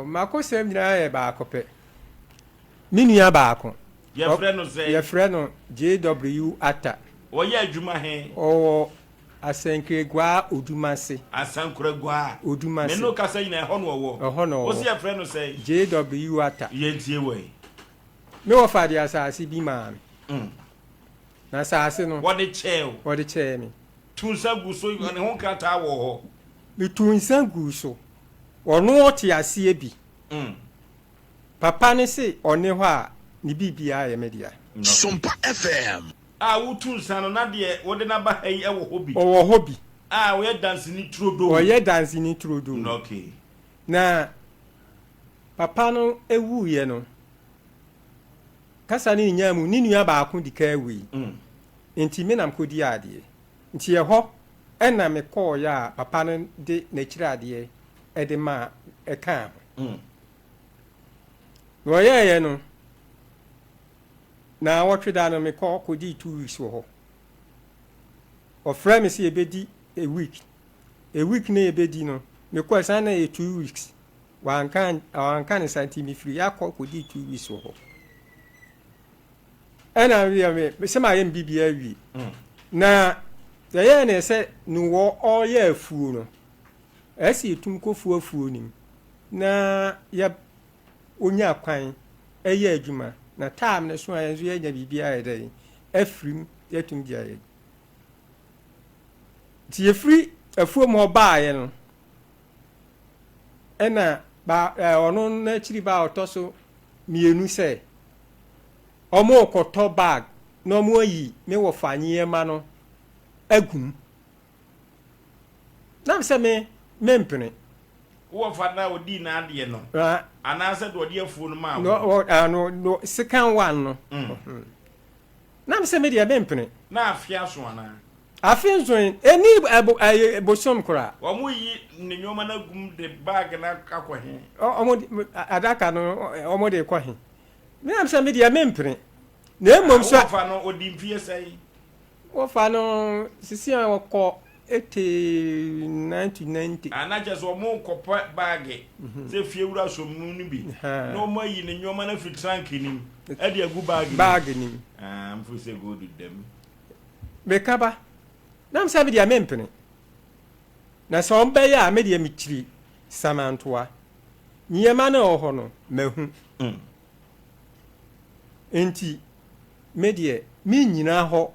mako sem nyina e ba akope minua ba ako your friend no say your friend no JW Ata oye adwuma he o asenkregwa odumase asankragwa odumase me no kasa nyina ho no wo o say your friend no say JW Ata ye tie we me wo fa dia asase bi ma na asase no what the chair me tunsa gu so ne ho kata wo ho me tunsa gu so ono oti ase bi papa ne se one ho a ni bibia ye media Sumpa FM wo tunsa no na de wo de na ba hai e wo hobi wo hobi wo ye dance ni trodo wo ye dance ni trodo okay na papa no ewu ye no kasa ni nyamu ni nua ba ako dika ewi enti me nam kodi ade nti ye ho ena me call ya papa no de na kira ade e de ma e kan wo ye no na wotweda no me call kodi 2 weeks wo ho o frame me se ebedi a week na ebedi no me call sana e 2 weeks wan kan santi free ya call kodi 2 weeks wo ho ena me se ma ye mbibia wi na ye ne se no wo oye afuo no esi etum kofu afuo nim na ya onya kwan eye adwuma na time ne so ayenzo ye nya bibia ye dai afrim yetum dia ye ti efri afuo mo ba ye no ena ba ono na chiri ba otoso mienu se omo koto bag no mo yi me wo fanye ma no agum na se me mpene wo fa na odi na ade no ana se do odi afu no ma no second one no na se me dia mpene na afia so ana afia so eni bosom kora wo mo yi ne nyoma na gum de bag na akwahe omo adaka no omo de kwahe me se me dia mpene na emom so wo fa no odi mfie sai wo fa no sisi an wo ko 1990 anaje so mo kopa bag se fie wura so mu ni bi no mo yi ne nyoma na fitrank nim e de agu bag nim mfu se go do dem be kaba nam sabe dia mempene na so mbe ya me dia mitiri samantoa nyema na oho no mahu enti me dia mi nyina ho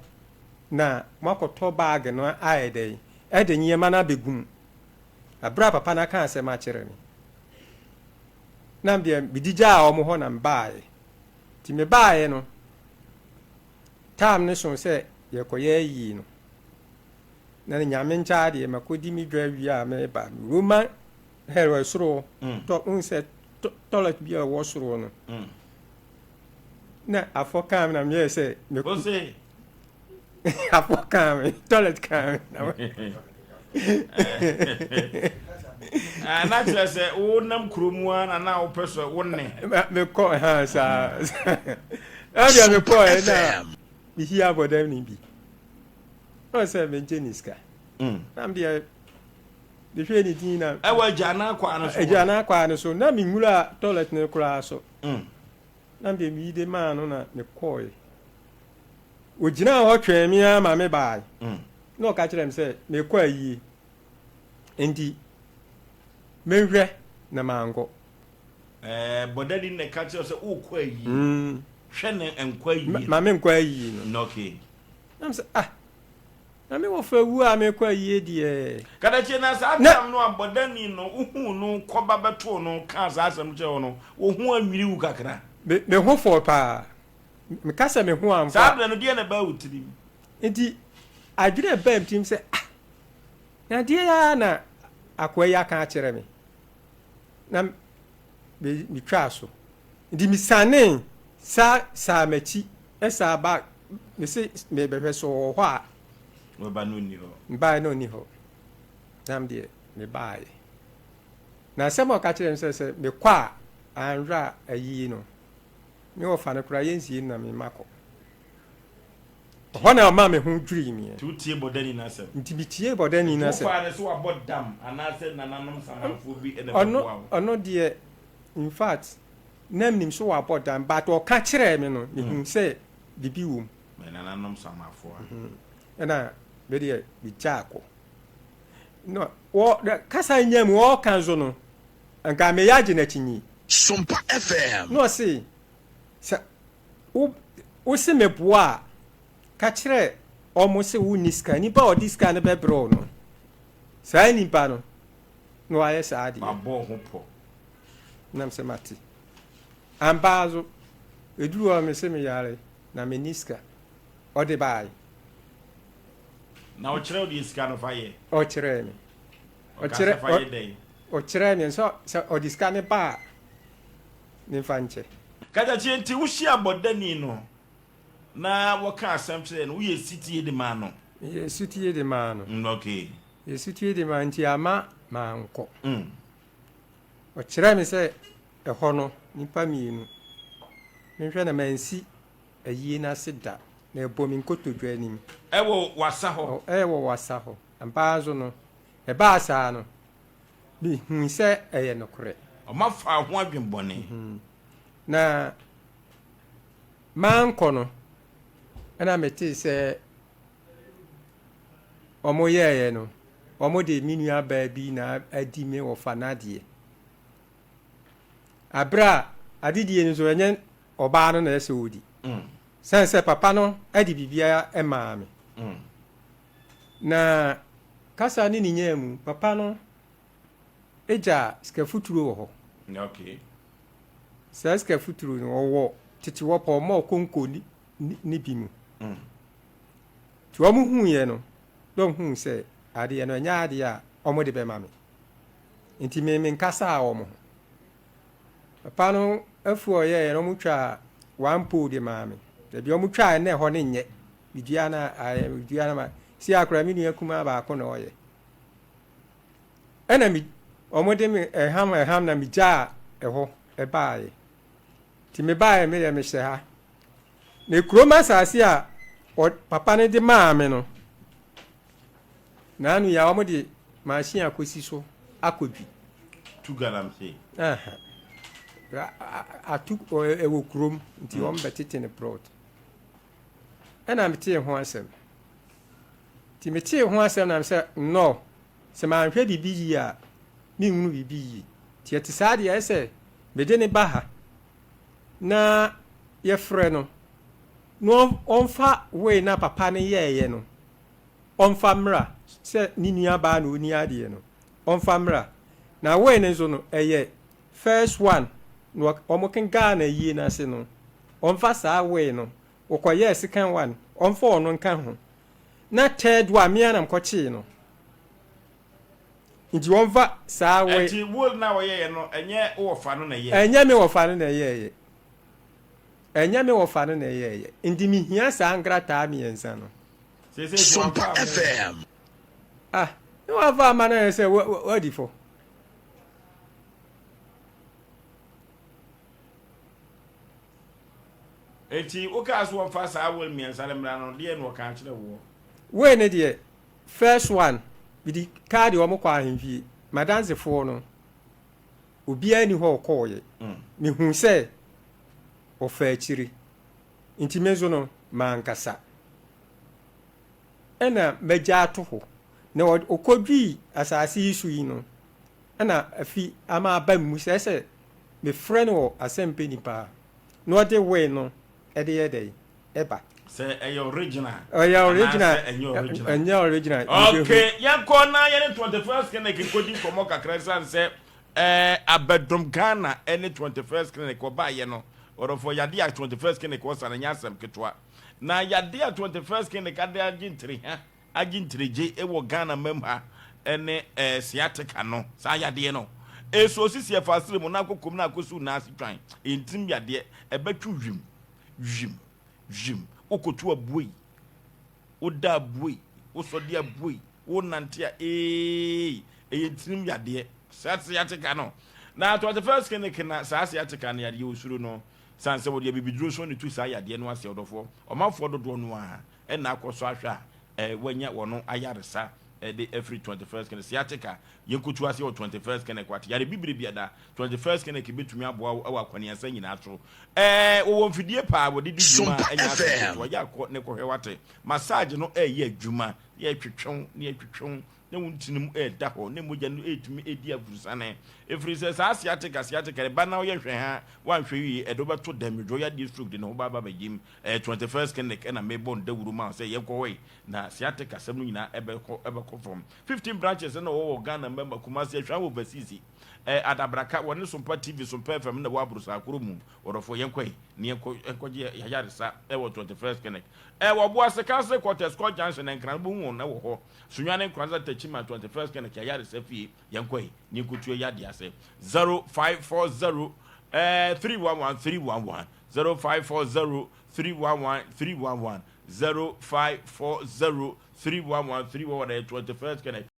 na makoto bag no aide e de nyema na begum abra papa na kan se ma kire ni nam dia bidija a omo ho na mbaaye ti me baaye no tam ne so se ye koye yi no na nyame ncha de makodi mi dwa wi a me ba roma hero soro to unse toilet bi a wo soro no na afokam na me se me ko se afokam toilet kam na na tse se wo nam kromu na wo peso wo ne me ko ha sa abia me ko na bi hia bodem ni bi o se me jeniska nam dia de hwe ni dina e wa jana kwa no so jana kwa no so na mi nwura toilet ne kura so nam dia mi de ma no na me ko o jina ho twa mi ama me bai no ka kire me se me ko ayi ndi menhwe na mango bodadi ne ka kire se o ko ayi hwe ne enkwa ayi ma me nkwa ayi no okay nam se na me wo fa wu a me kwa ayi die kada che na sa tam no abodani no uhu no koba beto no ka sa asem che no wo hu anwiri wu kakra me ho fo pa me kasa me ho amfa sa no die na ba wutiri ndi adwere bam tim se na die ya na akwaya ka kire me na me twa so ndi mi sane sa machi esa ba me se me be so ho a we ba no ni ho ba no ni ho nam die me bae na se mo ka kire me se me kwa anra ayi no me wo fa no kura yensi na me mako hona ma me hu dwiri mi tu tie bodani na asem nti bitie bodani na asem fa so abod dam anase nananom samanfo bi ene ono de in fact nam nim so abod dam but o ka kire me no me hu say bibi wom nananom samafo na be de bi jako no wo kasa nyam wo kan zo no anka me yaje na chinyi Sumpa FM. no say o se me boa ka kire omo se wo niska ni ba o diska ne be bro no sai ni pa no no aye sa ade abo ho po nam se mati ambazo eduru o me se me yare na me niska o de bai na o kire o diska no fa ye o kire me o kire me so o diska ne ba ni fanche kada chi enti wo hia bodani no na waka asem kire no wo ye city de ma no ye city de ma no okay ye city de ma nti ama ma nko o kire me se ho no nipa mienu menhwe na mansi ayi na seda na ebomi nkotodwa anim ewo wasa ho ambazo no eba asa no bi hu se eye nokore o ma fa ho adwenbone na manko no ana meti se omo yeye no omo de minu aba bi na adi me wo fanade abra adidie no so enye oba no na ese odi sense papa no adi bibia e maame na kasa ni nyemu papa no eja ska futuro wo ho okay ska futuro no wo titi wo pa mo konko ni bi mu ti wo mu hu ye no don hu se ade ye no nya ade a omo de be maame nti me nkasa a omo papa no afu ye no mu twa one po de maame de bi omu twa na ho ne nye bidua na ma si akra mi nua kuma ba ko na oye ena mi omo de mi eham na mi ja eho e baaye ti me baaye me ye me hye ha na kroma saase a papa ne de maame no na anu ya omo de machine akosi so akodwi tu galamse atu ewo krom nti o mbetete ne prot ena mete ho asem ti mete ho asem na se no se ma hwe bibi yi a mi hunu bibi yi ti eti saade ya se be de ne baha na ye frɛ no onfa we na papa ne ye no onfa mra se ni nua ba na oni ade no onfa mra na we ne zo no eye first one no omo kan Ghana yi na se no onfa saa we no okoye second one onfa ono nka ho na third one me anam kochi no nti onfa saa we enti wo na wo ye no enye wo fa no na ye enye me wo fa no na ye enye me wo fa no na ye ndi mi hia saa ngrata mi ensa no Sumpa FM. no ava mana se what for enti o ka so fa sa awol mi ansale mra no de no ka kire wo we ne de first one bi di card o mo kwa ahemfie madanse fo no obi ani ho koye mi hu se o fa chiri nti mezo no mankasa ena meja to ho na okodwi asase isu yi no ena afi ama aba mu se me friend o asempe nipa no de we no ede yede eba se original enya original okay yanko na ye 21st clinic kodi komo kakra san se abedom Ghana any 21st clinic oba ye no orofo yade a 21st clinic was an nyasem ketwa na yade a 21st clinic ade agintreje ewo Ghana memha ene sciatica no sa yade no eso sisi efasire mo na kokom na akosu na asitwan entim yade ebetwu jim okotu abuoi oda abuoi osode abuoi wonante a entim yade sciatica no na 21st clinic na sciatica na yade osuro no sanse wo de bibiduro so ne tu sa yade no ase odofo omafo dodo no a na akoso ahwa wanya wono ayaresa the every 21st can siatica yenkutu ase 21st can kwat yare bibiri biada 21st can ke betumi aboa akwani ansa nyina so wo mfidie pa wo didi djuma enya so ya ko ne ko hwewate massage no ye adwuma ye twetwon ne wuntinum da ho ne moja no etumi edi afurusane every says siatica ba na wo ye hwe ha wan hwe yi edobeto damidro ya district de no ba bagim 21st can na mebon da wuruma say ye ko we na siatica sem no nyina ebe from 15 branches na wo Ghana member Kumasi ahwa overseas adabraka woni Sumpa TV Sumpa FM na wo abrusa akromu orofo yenkoi ne enkoje yayaresa wo 21st connect wo bo asekase quarters call junction enkran bo hu na wo ho sunwane kwanza tachima 21st connect yayaresa fie yenkoi ne kutu yade ase 0540 311311 0540 311 0540 311 311 21st connect